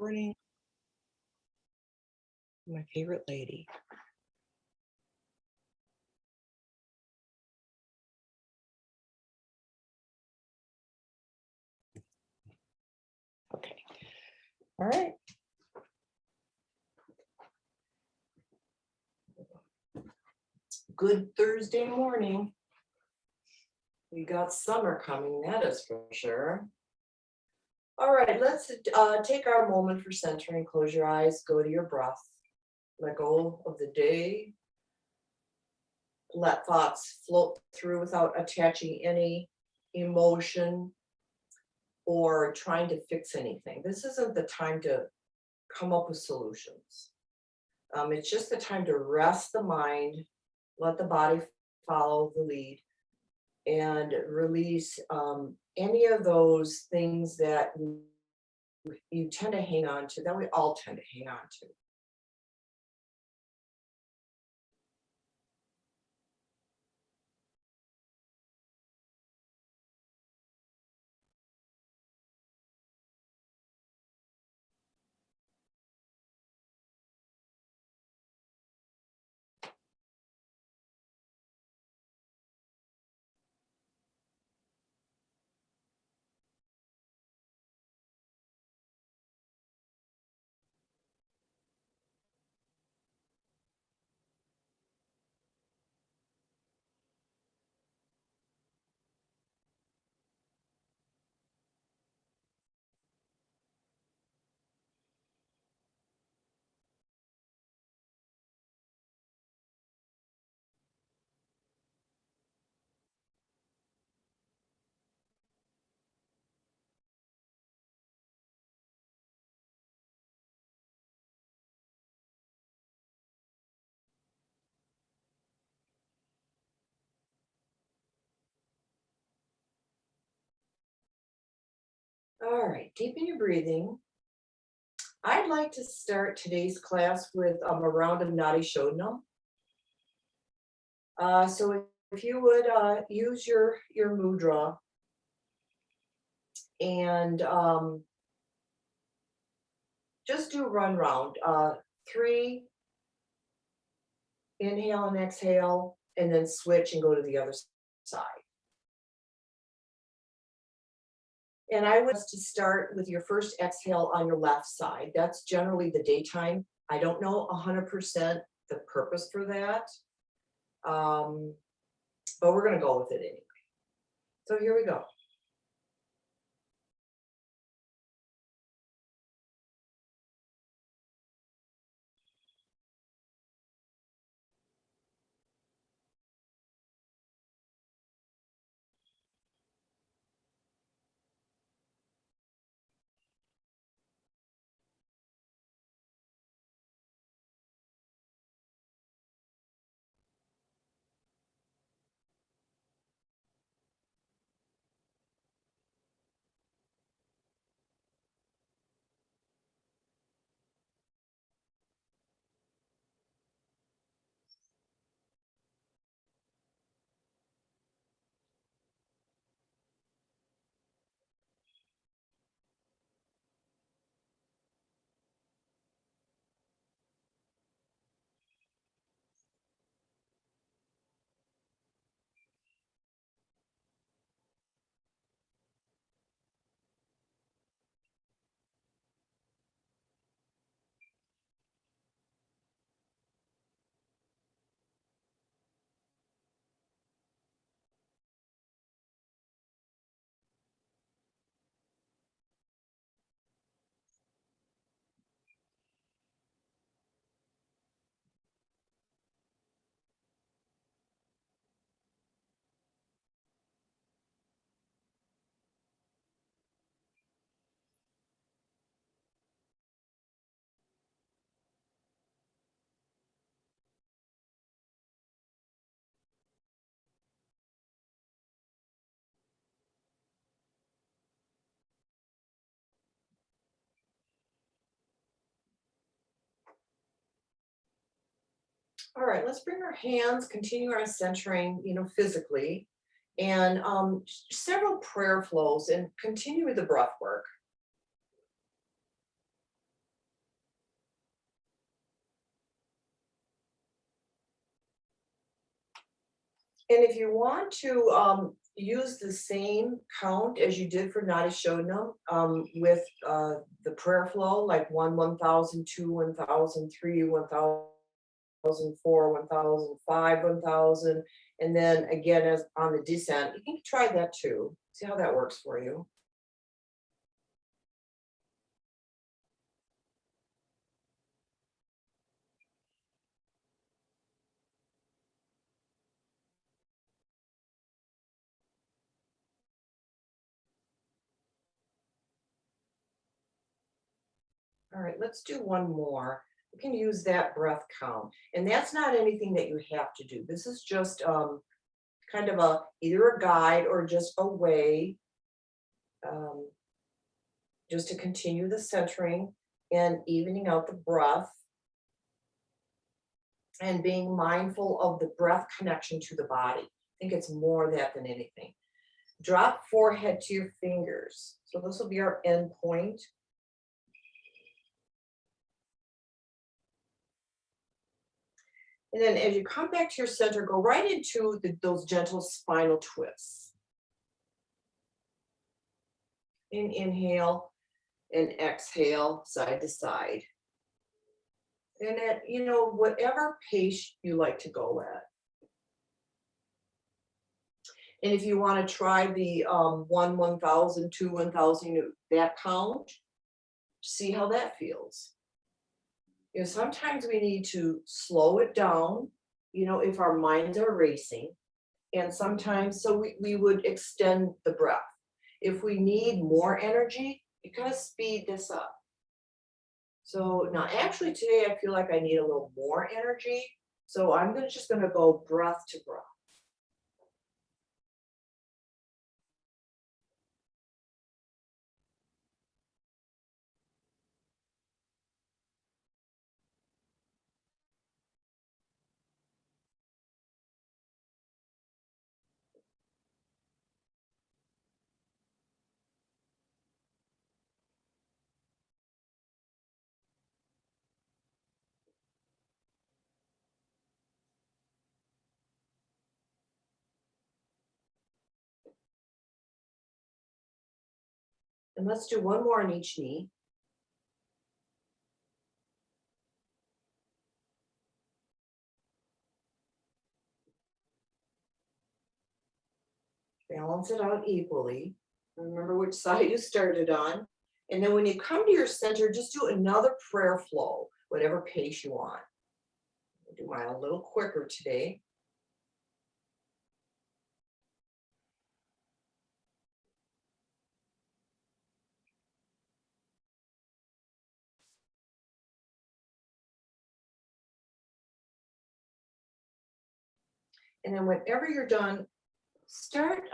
Recording. My favorite lady. Okay. All right. Good Thursday morning. We got summer coming, that is for sure. All right, let's take our moment for centering. Close your eyes, go to your breath. Let go of the day. Let thoughts float through without attaching any emotion or trying to fix anything. This isn't the time to come up with solutions. It's just the time to rest the mind, let the body follow the lead, and release any of those things that you tend to hang on to, that we all tend to hang on to. All right, deepen your breathing. I'd like to start today's class with a round of Nadi Shodhana. So if you would use your mudra and just do run round. 3, inhale and exhale, and then switch and go to the other side. And I would to start with your first exhale on your left side. That's generally the daytime. I don't know 100% the purpose for that, but we're going to go with it anyway. So here we go. All right, let's bring our hands, continue our centering, physically, and several prayer flows, and continue with the breath work. And if you want to use the same count as you did for Nadi Shodhana, with the prayer flow, like 1,000, 2, 1,000, 3, 1,004, 1,005, 1,000, and then again as on the descent, you can try that too. See how that works for you. All right, let's do one more. We can use that breath count. And that's not anything that you have to do. This is just kind of either a guide or just a way um, just to continue the centering and evening out the breath and being mindful of the breath connection to the body. I think it's more that than anything. Drop forehead to your fingers. So this will be our end point. And then as you come back to your center, go right into those gentle spinal twists. And inhale and exhale side to side. And at, whatever pace you like to go at. And if you want to try the 1, 1,000, 2, 1,000, that count, see how that feels. Sometimes we need to slow it down, if our minds are racing. And sometimes, so we would extend the breath. If we need more energy, you kind of speed this up. So now actually today I feel like I need a little more energy. So I'm just gonna go breath to breath. And let's do one more on each knee. Balance it out equally. Remember which side you started on. And then when you come to your center, just do another prayer flow, whatever pace you want. I'll do mine a little quicker today. And then whenever you're done, start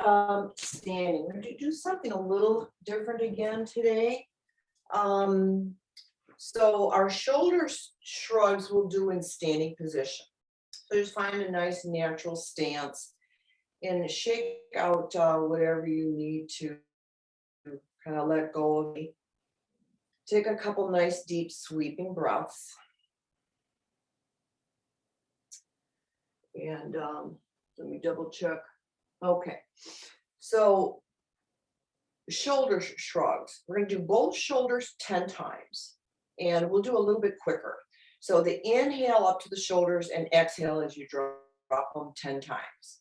standing. We're going to do something a little different again today. So our shoulders shrugs we'll do in standing position. So just find a nice natural stance and shake out whatever you need to kind of let go of me. Take a couple nice deep sweeping breaths. And let me double check. Okay, so shoulder shrugs. We're going to do both shoulders 10 times. And we'll do a little bit quicker. So the inhale up to the shoulders and exhale as you drop them 10 times.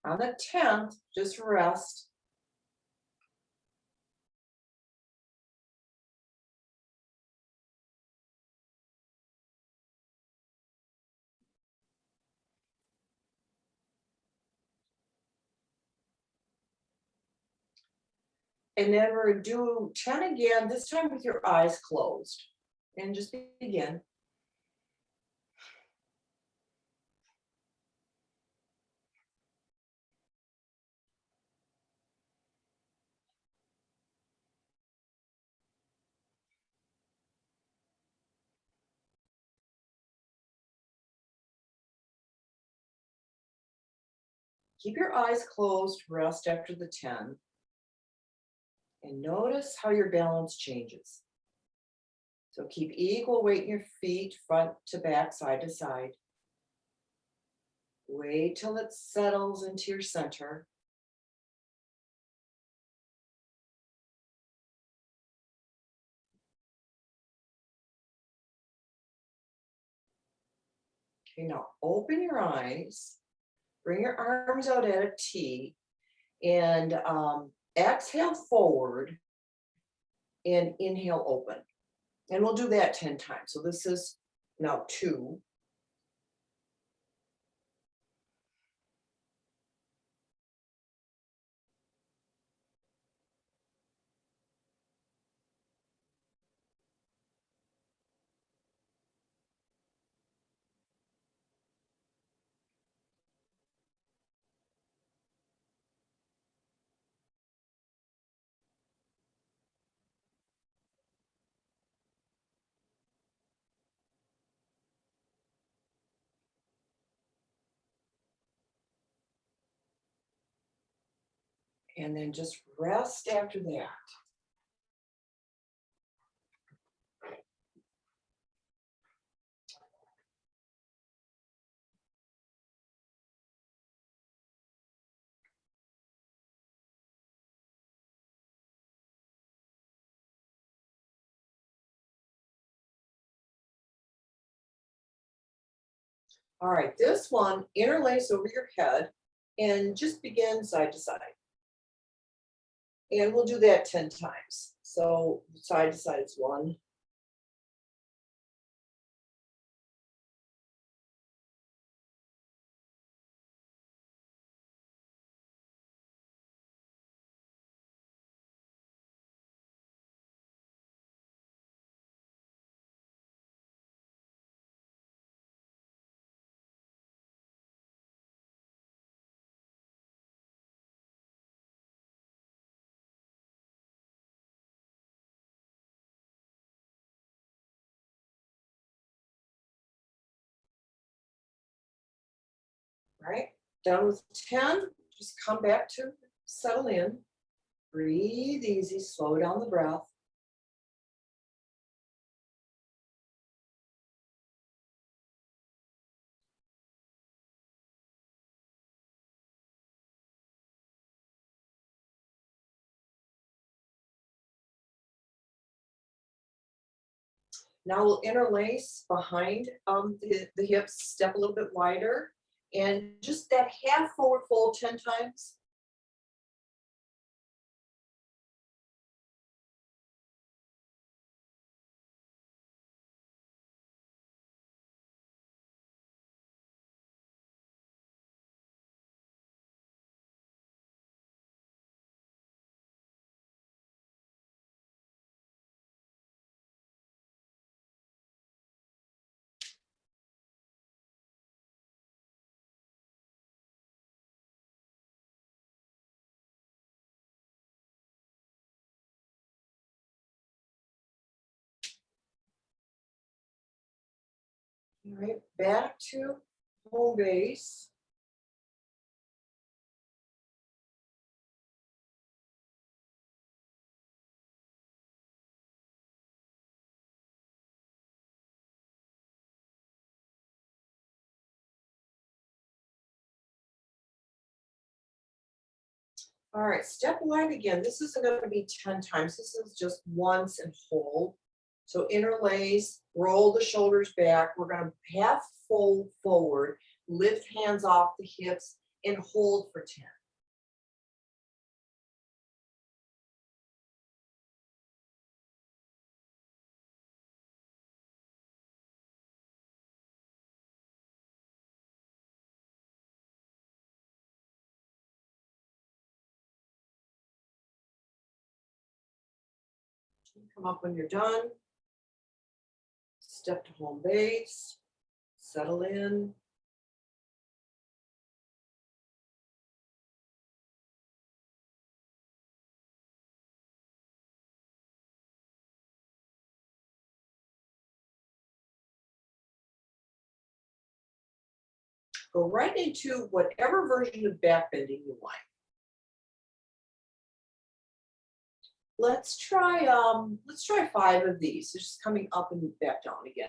On the 10th, just rest. And then we're going to do 10 again, this time with your eyes closed. And just begin. Keep your eyes closed, rest after the 10. And notice how your balance changes. So keep equal weight in your feet, front to back, side to side. Wait till it settles into your center. Okay, now open your eyes, bring your arms out at a T, and exhale forward and inhale open. And we'll do that 10 times. So this is now 2. And then just rest after that. All right, this one, interlace over your head and just begin side to side. And we'll do that 10 times. So side to side is 1. Right, done with 10, just come back to settle in. Breathe easy, slow down the breath. Now we'll interlace behind the hips, step a little bit wider, and just that half forward fold 10 times. All right, back to home base. All right, step wide again. This isn't going to be 10 times. This is just once and hold. So interlace, roll the shoulders back. We're going to half fold forward, lift hands off the hips, and hold for 10. Come up when you're done. Step to home base. Settle in. Go right into whatever version of back bending you like. Let's try 5 of these. So just coming up and back down again.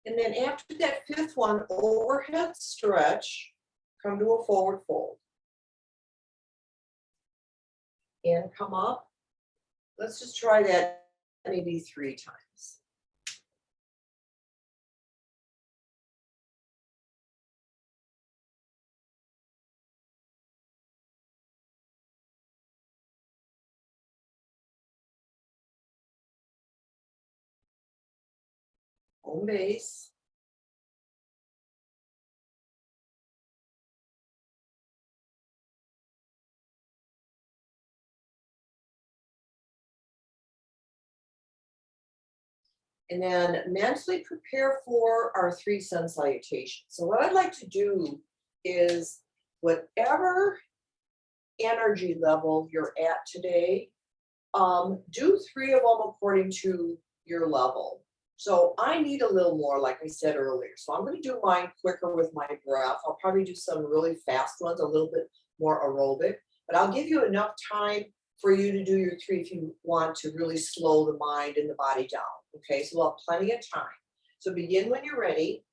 And then after that 5th one, overhead stretch, come to a forward fold. And come up. Let's just try that maybe 3 times. Home base. And then mentally prepare for our 3 sun salutations. So what I'd like to do is whatever energy level you're at today, do 3 of them according to your level. So I need a little more, like I said earlier. So I'm going to do mine quicker with my breath. I'll probably do some really fast ones, a little bit more aerobic, but I'll give you enough time for you to do your 3 if you want to really slow the mind and the body down. Okay, so we'll have plenty of time. So begin when you're ready.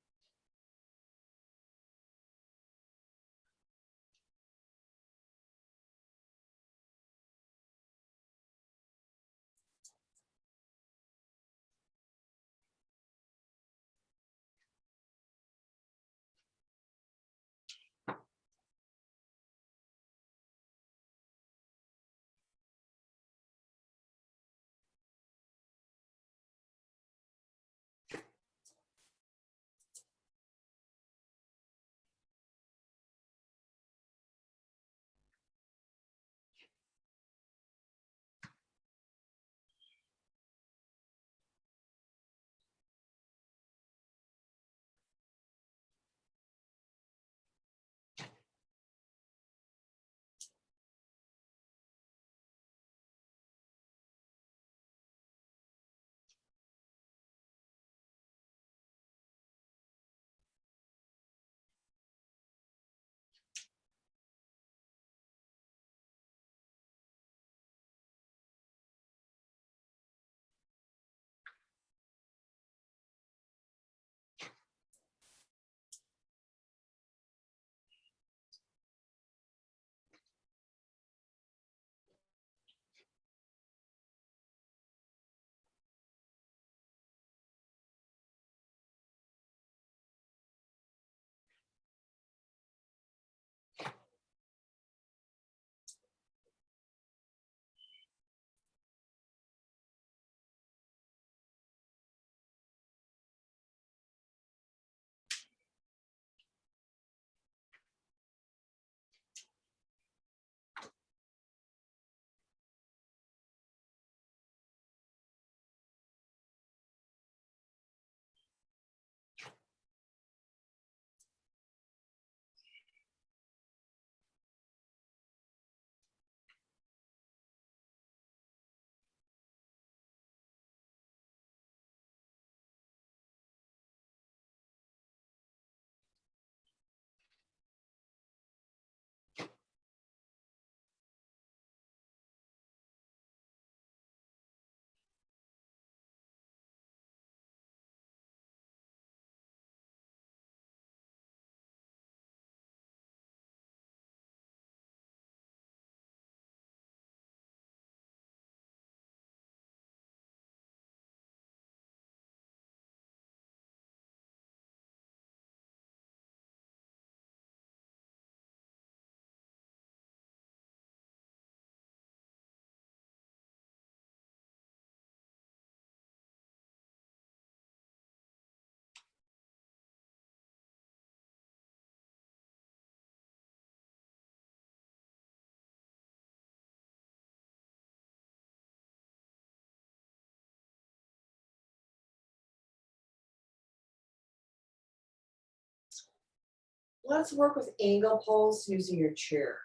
Let's work with angle pose using your chair.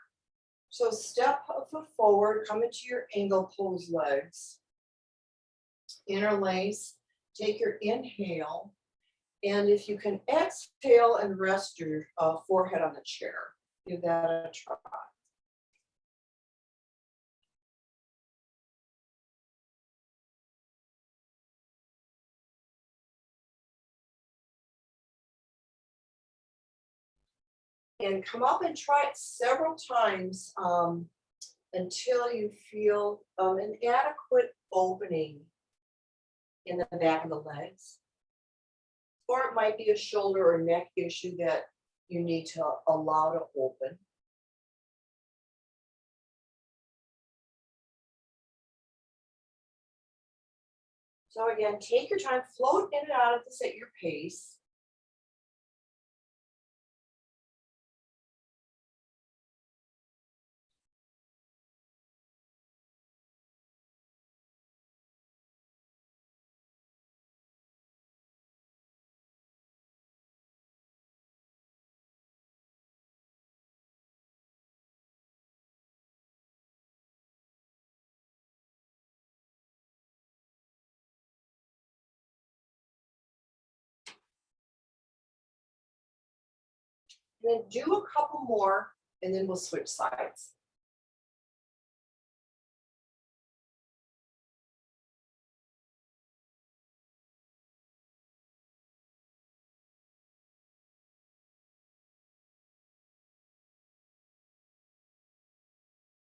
So step a foot forward, come into your angle pose legs. Interlace, take your inhale. And if you can exhale and rest your forehead on the chair, give that a try. And come up and try it several times until you feel an adequate opening in the back of the legs. Or it might be a shoulder or neck issue that you need to allow to open. So again, take your time, float in and out of this at your pace. And then do a couple more, and then we'll switch sides.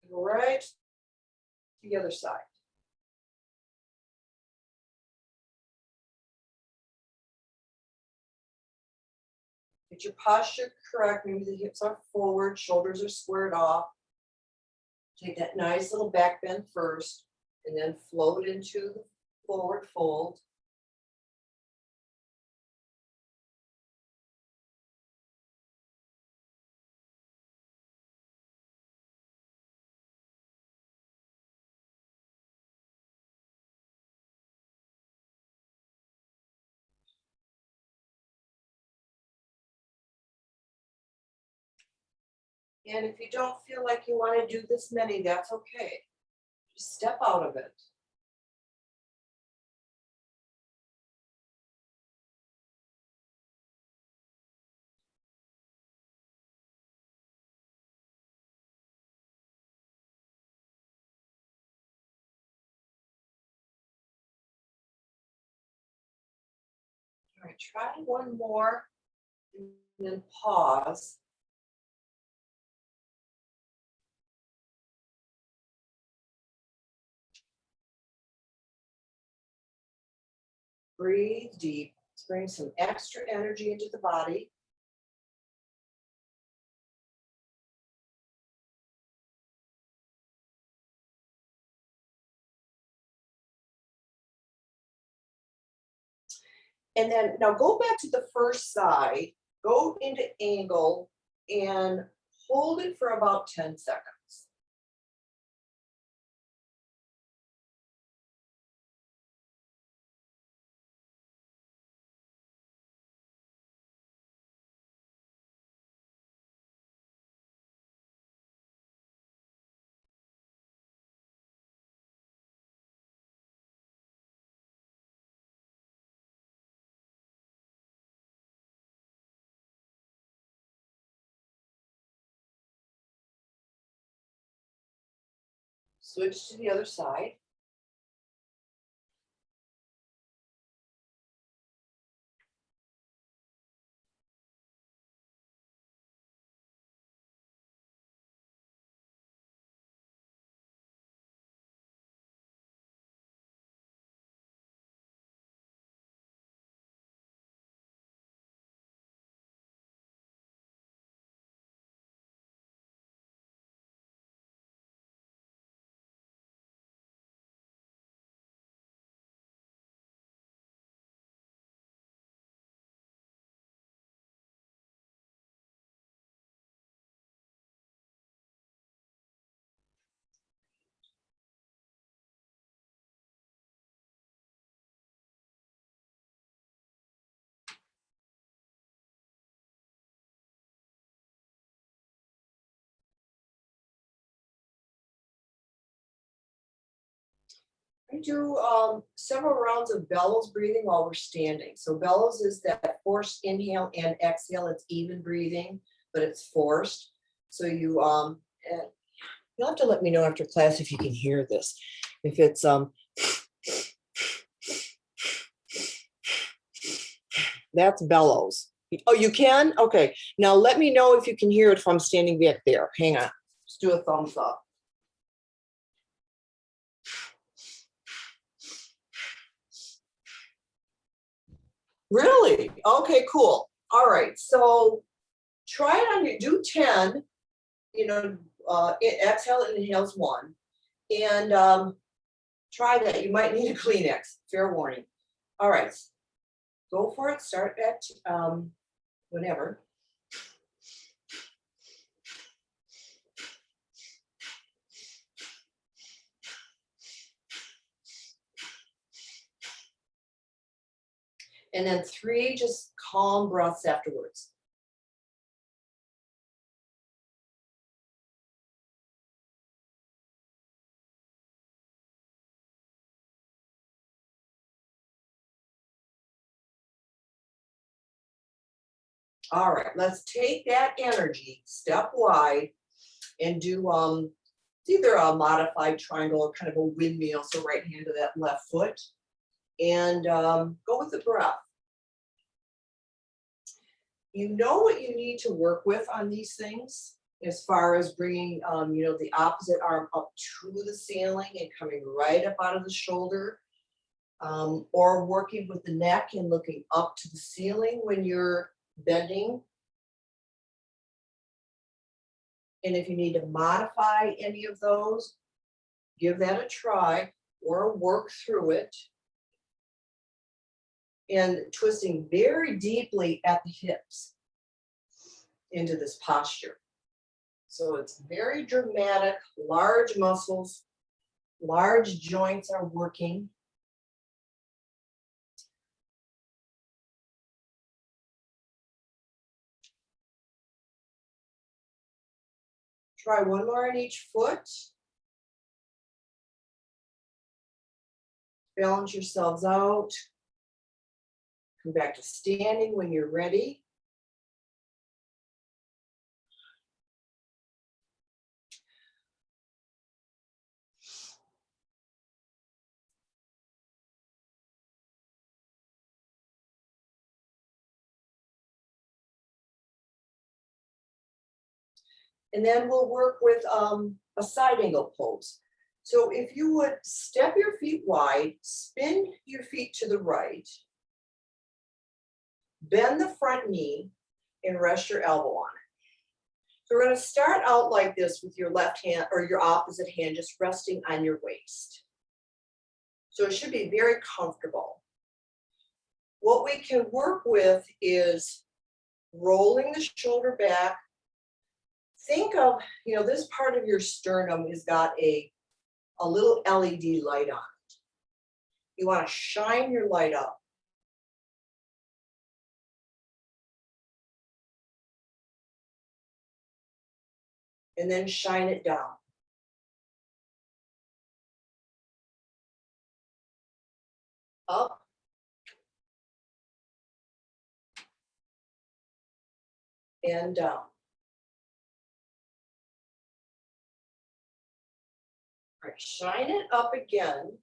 Right to the other side. Get your posture correct. Maybe the hips are forward, shoulders are squared off. Take that nice little back bend first, and then float into the forward fold. And if you don't feel like you want to do this many, that's okay. Just step out of it. All right, try one more and then pause. Breathe deep. Let's bring some extra energy into the body. And then now go back to the first side, go into angle and hold it for about 10 seconds. Switch to the other side. I do several rounds of bellows breathing while we're standing. So bellows is that forced inhale and exhale. It's even breathing, but it's forced. So and you'll have to let me know after class if you can hear this. If it's that's bellows. Oh, you can? Okay. Now let me know if you can hear it if I'm standing back there. Hang on. Let's do a thumbs up. Really? Okay, cool. All right. So try it on your, do 10, exhale and inhales 1. And try that. You might need a Kleenex, fair warning. All right. Go for it. Start at whenever. And then 3 just calm breaths afterwards. All right, let's take that energy step wide and do either a modified triangle or kind of a windmill, so right hand to that left foot, and go with the breath. You know what you need to work with on these things as far as bringing, the opposite arm up to the ceiling and coming right up out of the shoulder, or working with the neck and looking up to the ceiling when you're bending. And if you need to modify any of those, give that a try or work through it. And twisting very deeply at the hips into this posture. So it's very dramatic, large muscles, large joints are working. Try one more on each foot. Balance yourselves out. Come back to standing when you're ready. And then we'll work with a side angle pose. So if you would step your feet wide, spin your feet to the right, bend the front knee, and rest your elbow on it. So we're going to start out like this with your left hand or your opposite hand just resting on your waist. So it should be very comfortable. What we can work with is rolling the shoulder back. Think of, this part of your sternum has got a little LED light on it. You want to shine your light up. And then shine it down. Up. And down. All right, shine it up again.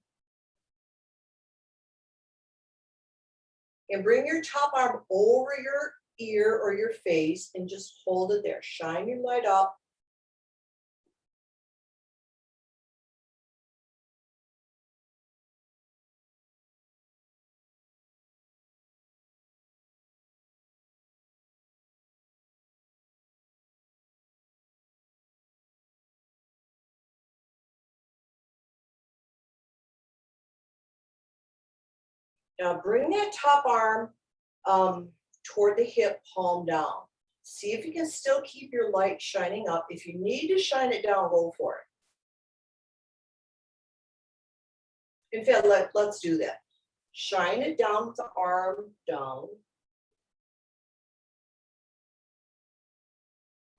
And bring your top arm over your ear or your face and just hold it there. Shine your light up. Now bring that top arm toward the hip, palm down. See if you can still keep your light shining up. If you need to shine it down, go for it. In fact, let's do that. Shine it down with the arm down.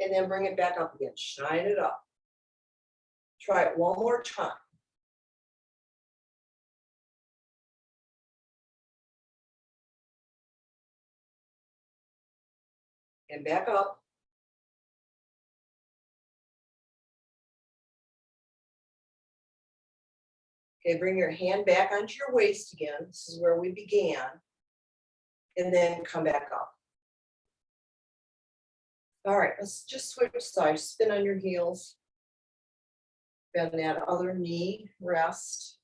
And then bring it back up again. Shine it up. Try it one more time. and back up. Okay, bring your hand back onto your waist again. This is where we began. And then come back up. All right, let's just switch sides. Spin on your heels. Bend that other knee, rest.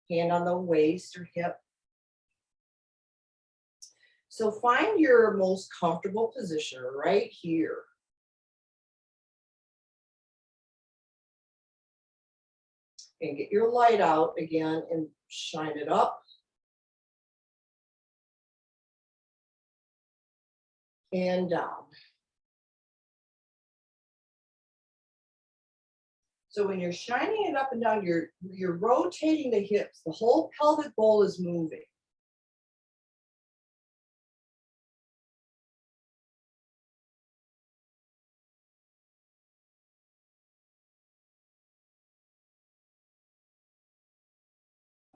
Hand on the waist or hip. So find your most comfortable position right here. And get your light out again and shine it up. And down. So when you're shining it up and down, you're rotating the hips. The whole pelvic bowl is moving.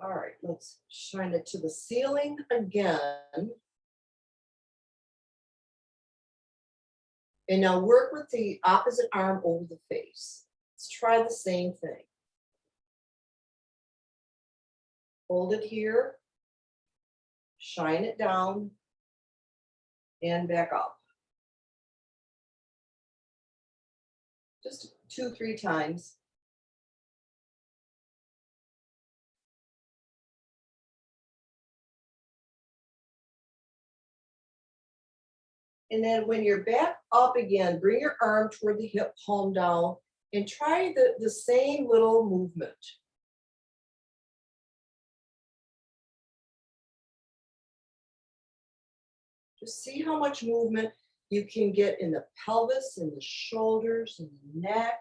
All right, let's shine it to the ceiling again. And now work with the opposite arm over the face. Let's try the same thing. Hold it here, shine it down, and back up. Just 2-3 times. And then when you're back up again, bring your arm toward the hip, palm down, and try the same little movement. Just see how much movement you can get in the pelvis and the shoulders and the neck.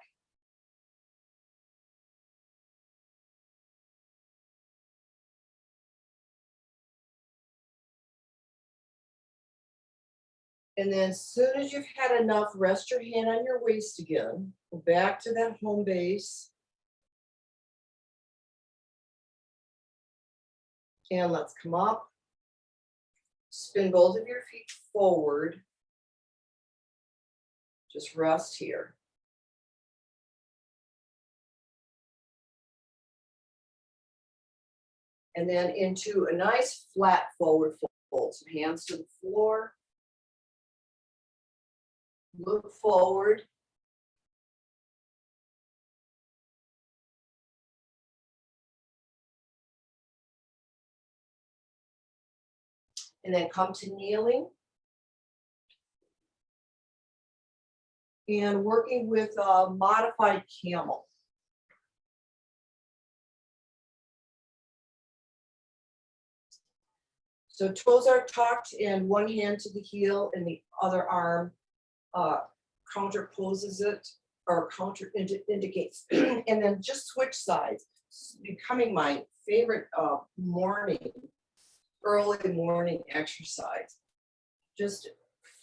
And then as soon as you've had enough, rest your hand on your waist again. Go back to that home base. And let's come up. Spin both of your feet forward. Just rest here. And then into a nice flat forward fold. So hands to the floor. Look forward. And then come to kneeling. And working with a modified camel. So toes are tucked and one hand to the heel and the other arm counter poses it or counter indicates. And then just switch sides. It's becoming my favorite early morning exercise. Just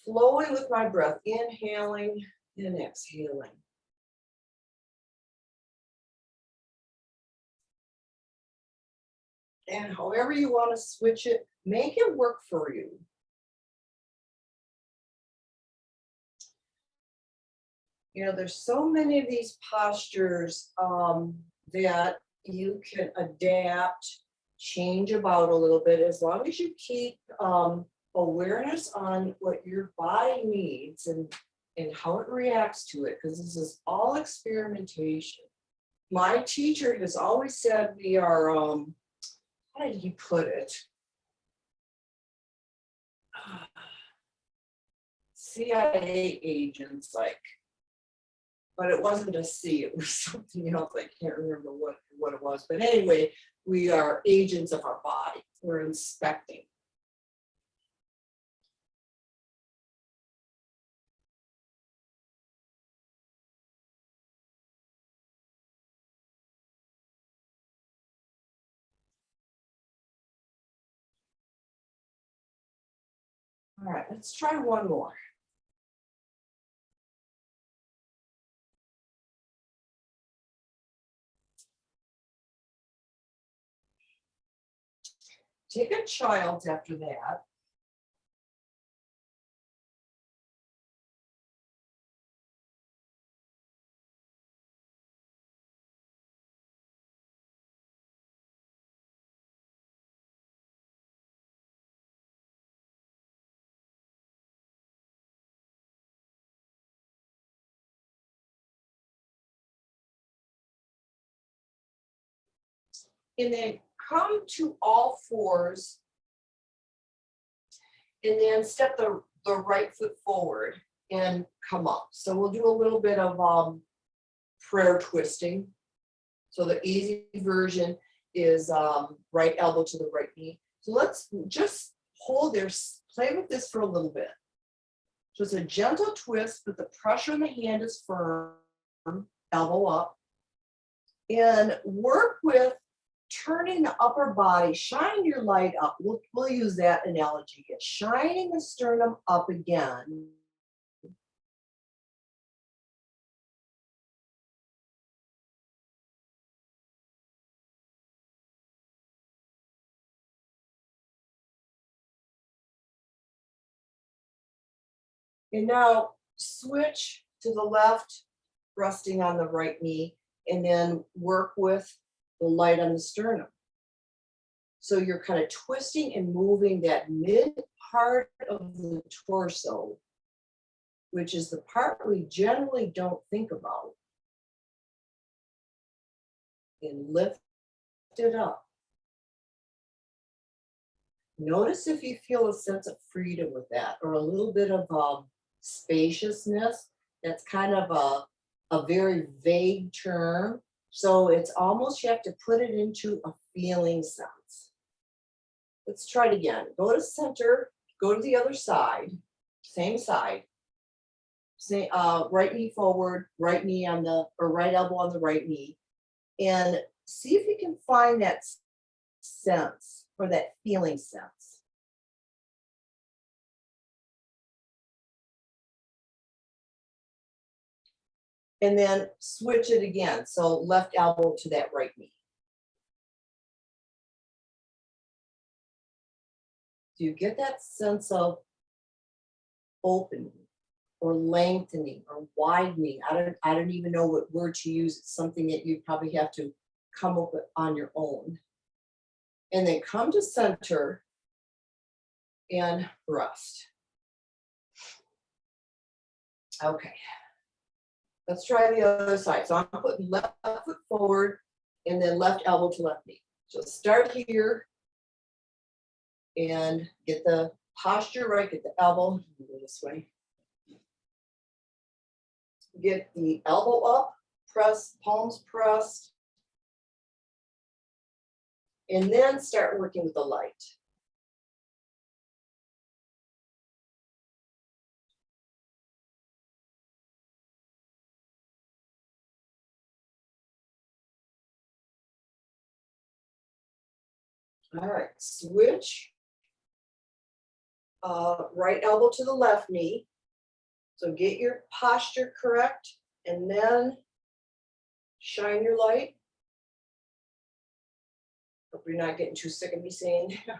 flowing with my breath, inhaling and exhaling. And however you want to switch it, make it work for you. You know, there's so many of these postures that you can adapt, change about a little bit, as long as you keep awareness on what your body needs and how it reacts to it, because this is all experimentation. My teacher has always said we are, how did he put it? CIA agents, like, but it wasn't a C, it was something else. I can't remember what it was. But anyway, we are agents of our body. We're inspecting. All right, let's try one more. Take a child after that. And then come to all fours. And then step the right foot forward and come up. So we'll do a little bit of prayer twisting. So the easy version is right elbow to the right knee. So let's just hold there, play with this for a little bit. So it's a gentle twist, but the pressure on the hand is firm, elbow up. And work with turning the upper body, shine your light up. We'll use that analogy again. Shining the sternum up again. And now switch to the left, resting on the right knee, and then work with the light on the sternum. So you're kind of twisting and moving that mid part of the torso, which is the part we generally don't think about. And lift it up. Notice if you feel a sense of freedom with that, or a little bit of spaciousness. That's kind of a very vague term. So it's almost, you have to put it into a feeling sense. Let's try it again. Go to center, go to the other side, same side. Say right knee forward, right knee on the, or right elbow on the right knee. And see if you can find that sense or that feeling sense. And then switch it again. So left elbow to that right knee. Do you get that sense of opening or lengthening or widening? I don't even know what word to use. It's something that you probably have to come up with on your own. And then come to center and rest. Okay. Let's try the other side. So I'm putting left foot forward and then left elbow to left knee. So start here and get the posture right, get the elbow, go this way. Get the elbow up, press, palms pressed. And then start working with the light. All right, switch. Right elbow to the left knee. So get your posture correct and then shine your light. Hope you're not getting too sick of me saying that. I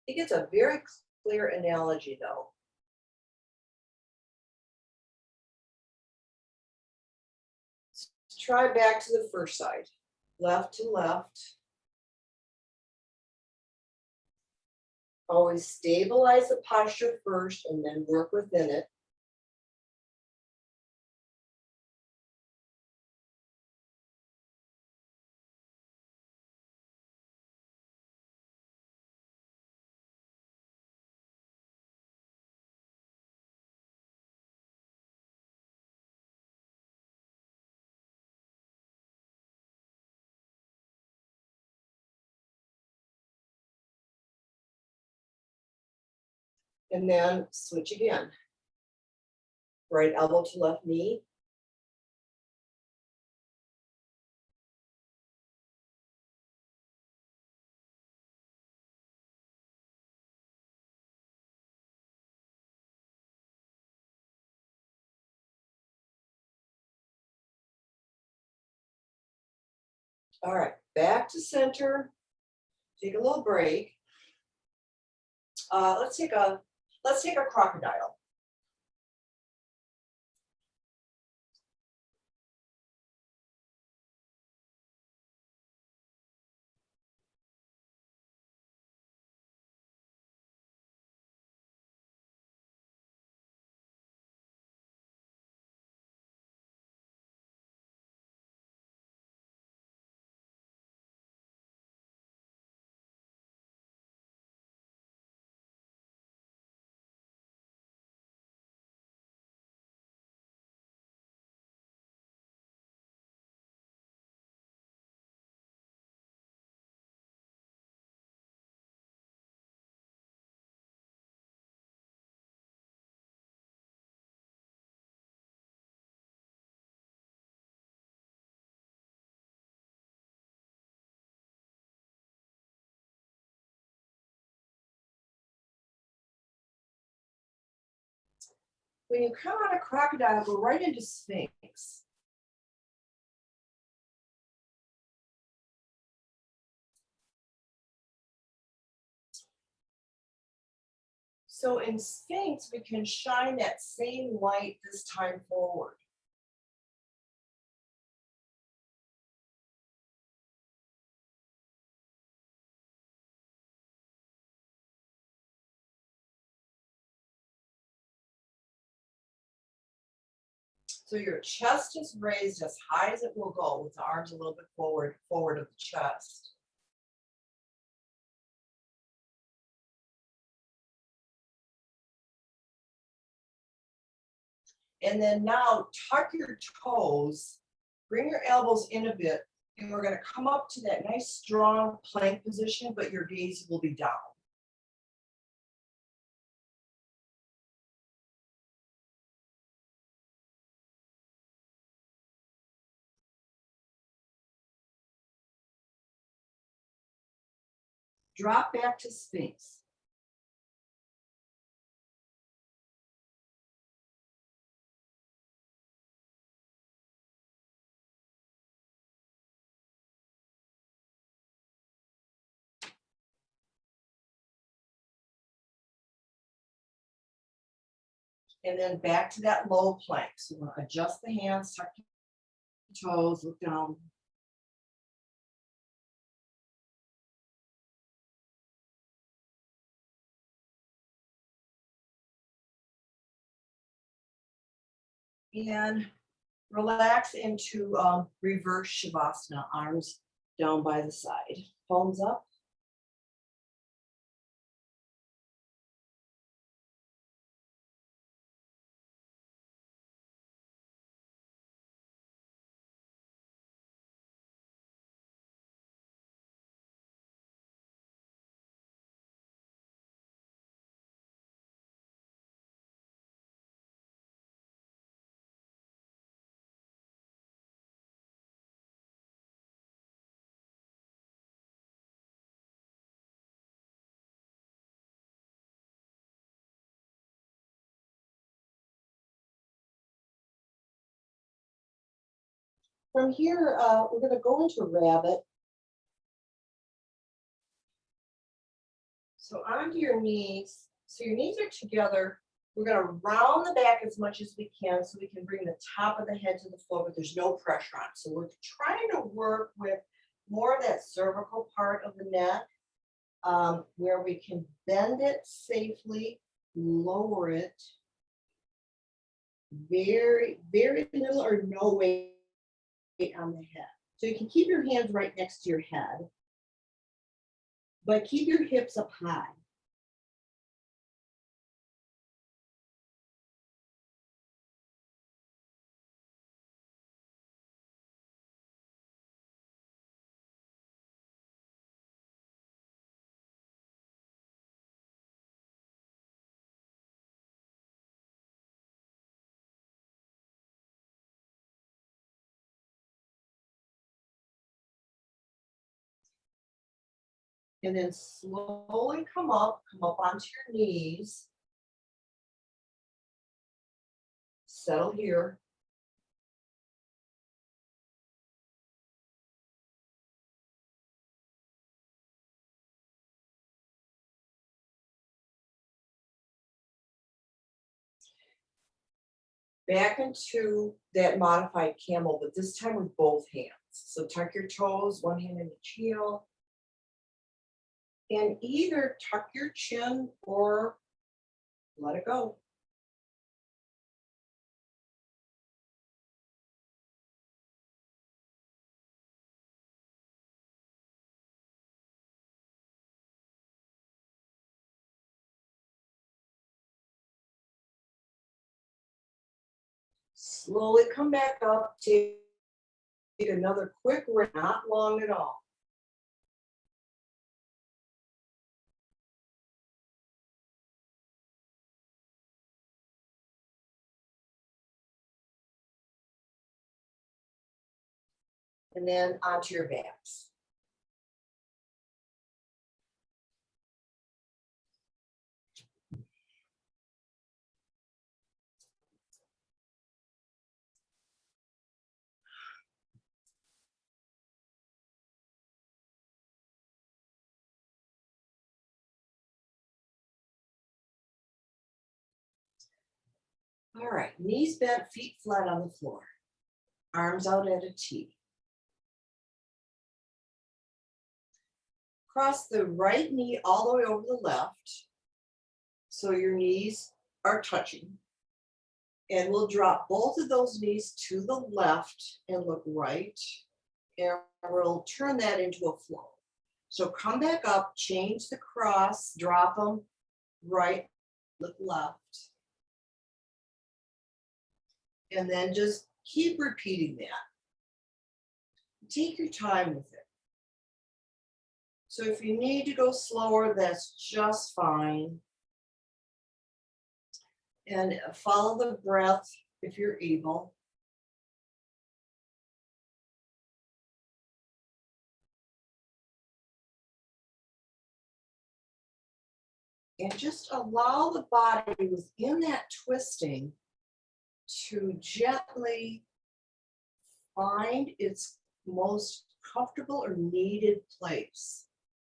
think it's a very clear analogy though. Let's try back to the first side. Left to left. Always stabilize the posture first and then work within it. And then switch again. Right elbow to left knee. All right, back to center. Take a little break. Let's take a crocodile. When you come out of crocodile, go right into Sphinx. So in Sphinx, we can shine that same light this time forward. So your chest is raised as high as it will go with the arms a little bit forward of the chest. And then now tuck your toes, bring your elbows in a bit, and we're going to come up to that nice strong plank position, but your gaze will be down. Drop back to Sphinx. And then back to that low plank. So we're going to adjust the hands, tuck your toes, look down. And relax into reverse Shavasana, arms down by the side, palms up. From here, we're going to go into rabbit. So onto your knees. So your knees are together. We're going to round the back as much as we can so we can bring the top of the head to the floor, but there's no pressure on. So we're trying to work with more of that cervical part of the neck, where we can bend it safely, lower it. Very, very little or no weight on the head. So you can keep your hands right next to your head, but keep your hips up high. And then slowly come up onto your knees. Settle here. Back into that modified camel, but this time with both hands. So tuck your toes, one hand in each heel. And either tuck your chin or let it go. Slowly come back up, take another quick rest, not long at all. And then onto your backs. All right, knees bent, feet flat on the floor, arms out at a T. Cross the right knee all the way over the left, so your knees are touching. And we'll drop both of those knees to the left and look right. And we'll turn that into a flow. So come back up, change the cross, drop them right, look left. And then just keep repeating that. Take your time with it. So if you need to go slower, that's just fine. And follow the breath if you're able. And just allow the body within that twisting to gently find its most comfortable or needed place.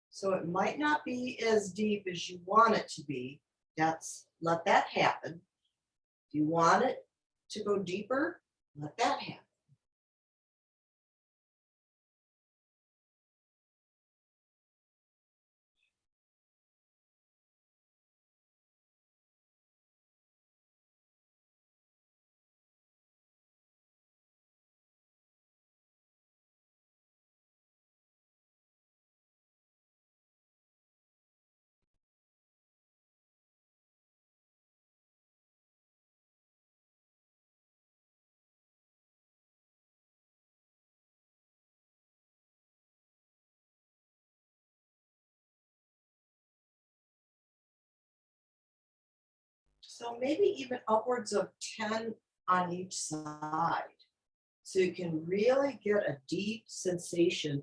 So it might not be as deep as you want it to be. Let that happen. If you want it to go deeper, let that happen. So maybe even upwards of 10 on each side. So you can really get a deep sensation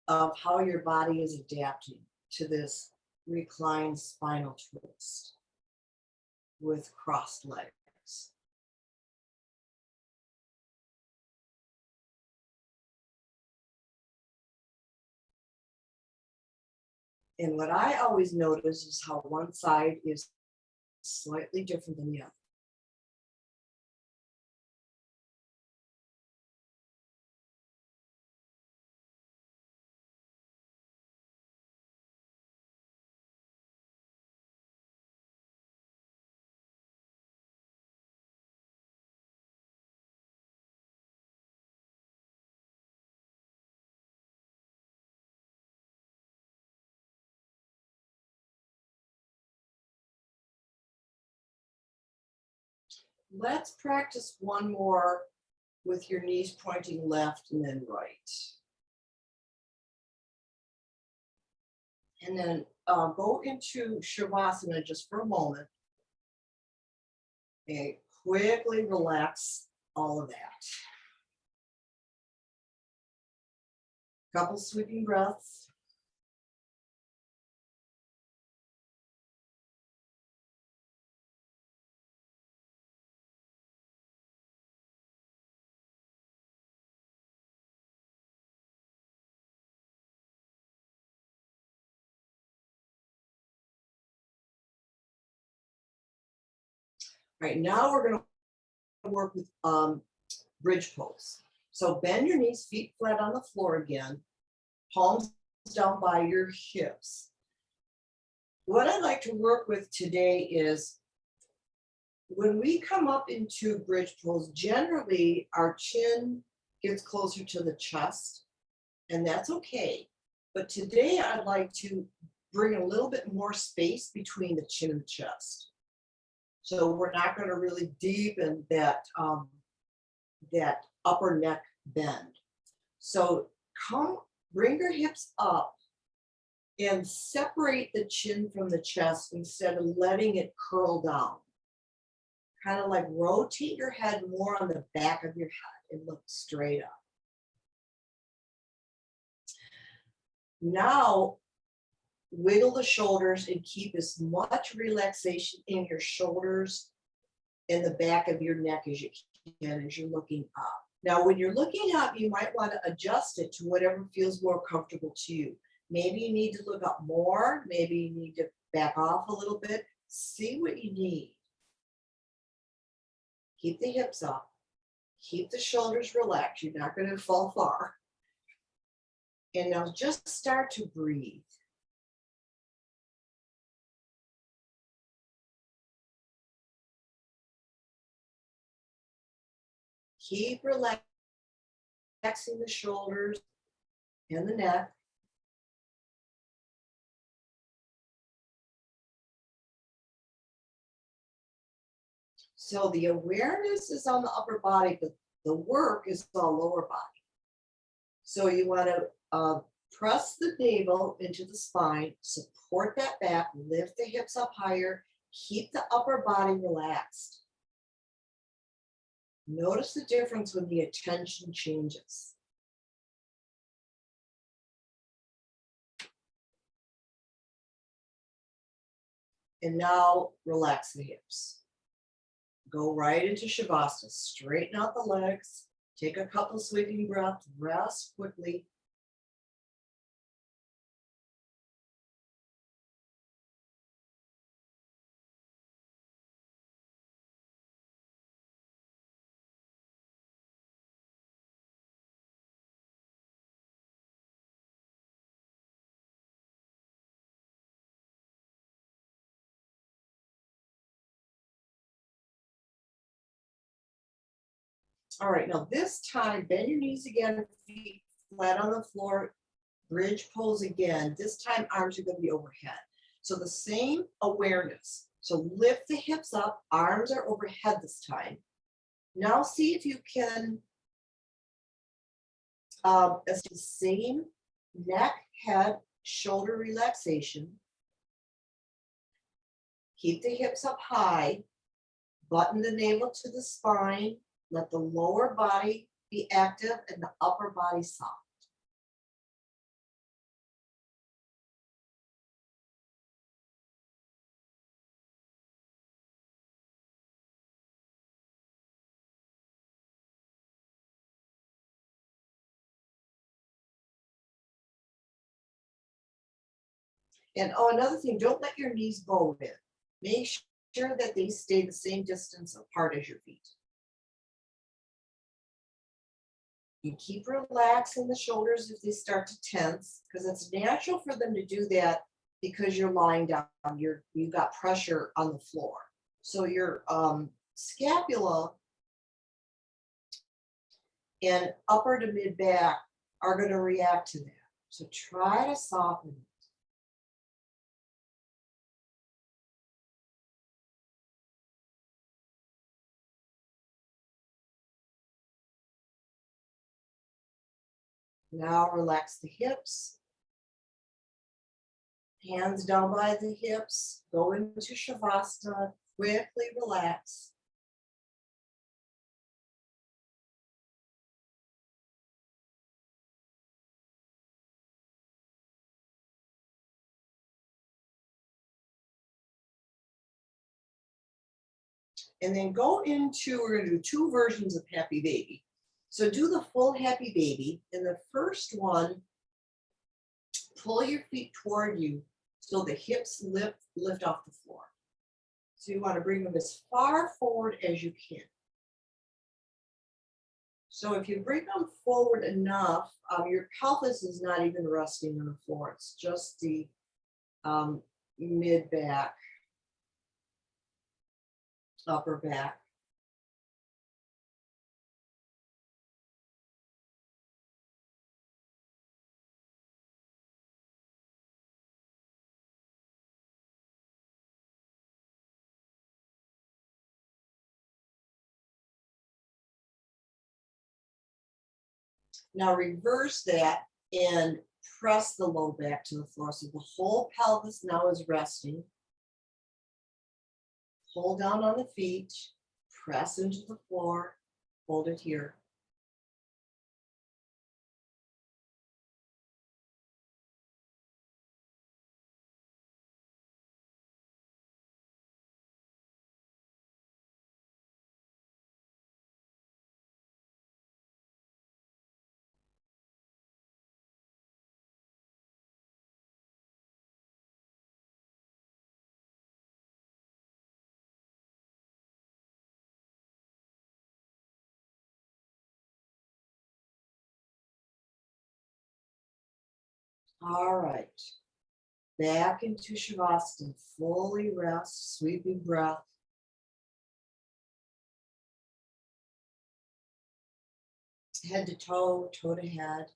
of how your body is adapting to this reclined spinal twist with crossed legs. And what I always notice is how one side is slightly different than the other. Let's practice one more with your knees pointing left and then right. And then go into Shavasana just for a moment and quickly relax all of that. Couple sweeping breaths. Right, now we're going to work with bridge pose. So bend your knees, feet flat on the floor again, palms down by your hips. What I'd like to work with today is when we come up into bridge pose, generally our chin gets closer to the chest, and that's okay. But today I'd like to bring a little bit more space between the chin and the chest. So we're not going to really deepen that upper neck bend. So bring your hips up and separate the chin from the chest instead of letting it curl down. Kind of like rotate your head more on the back of your head and look straight up. Now, wiggle the shoulders and keep as much relaxation in your shoulders and the back of your neck as you can as you're looking up. Now, when you're looking up, you might want to adjust it to whatever feels more comfortable to you. Maybe you need to look up more. Maybe you need to back off a little bit. See what you need. Keep the hips up. Keep the shoulders relaxed. You're not going to fall far. And now just start to breathe. Keep relaxing the shoulders and the neck. So the awareness is on the upper body, but the work is on lower body. So you want to press the navel into the spine, support that back, lift the hips up higher, keep the upper body relaxed. Notice the difference when the attention changes. And now relax the hips. Go right into Shavasana. Straighten out the legs. Take a couple sweeping breaths. Rest quickly. All right, now this time, bend your knees again, feet flat on the floor, bridge pose again. This time, arms are going to be overhead. So the same awareness. So lift the hips up, arms are overhead this time. Now see if you can, as the same neck, head, shoulder relaxation. Keep the hips up high, button the navel to the spine. Let the lower body be active and the upper body soft. And oh, another thing, don't let your knees bow in. Make sure that they stay the same distance apart as your feet. You keep relaxing the shoulders if they start to tense, because it's natural for them to do that because you're lying down, you've got pressure on the floor. So your scapula and upper to mid back are going to react to that. So try to soften it. Now relax the hips. Hands down by the hips. Go into Shavasana. Quickly relax. And then go into, we're going to do two versions of Happy Baby. So do the full Happy Baby. In the first one, pull your feet toward you so the hips lift off the floor. So you want to bring them as far forward as you can. So if you bring them forward enough, your pelvis is not even resting on the floor. It's just the mid back, upper back. Now reverse that and press the low back to the floor. So the whole pelvis now is resting. Hold down on the feet, press into the floor, hold it here. All right. Back into Shavasana, fully rest, sweeping breath. Head to toe, toe to head.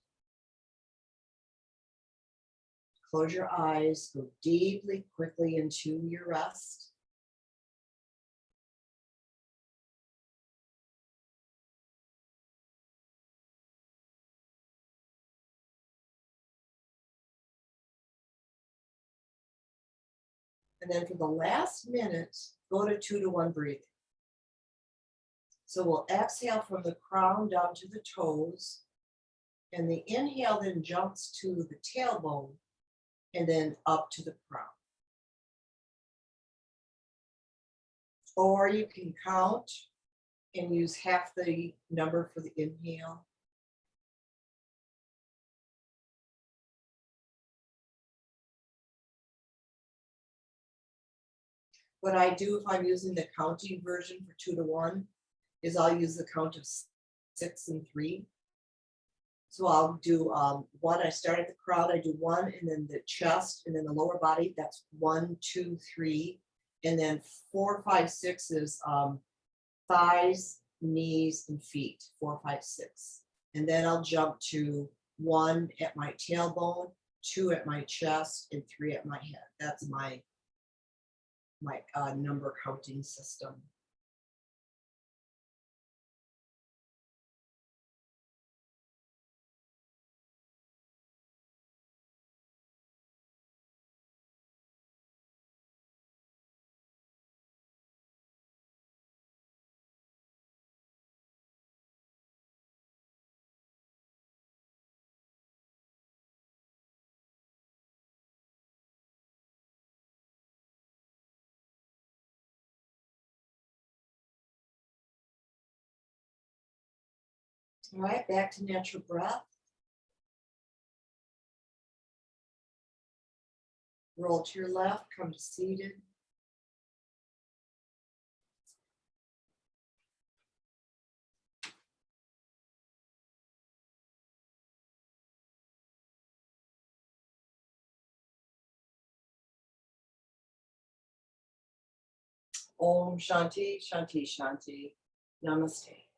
Close your eyes, go deeply, quickly into your rest. And then for the last minute, go to 2 to 1 breathing. So we'll exhale from the crown down to the toes. And the inhale then jumps to the tailbone and then up to the crown. Or you can count and use half the number for the inhale. What I do if I'm using the counting version for 2 to 1 is I'll use the count of 6 and 3. So I'll do 1, I start at the crown, I do 1, and then the chest, and then the lower body, that's 1, 2, 3. And then 4, 5, 6 is thighs, knees, and feet, 4, 5, 6. And then I'll jump to 1 at my tailbone, 2 at my chest, and 3 at my head. That's my number counting system. All right, back to natural breath. Roll to your left, come to seated. Om Shanti, Shanti, Shanti. Namaste.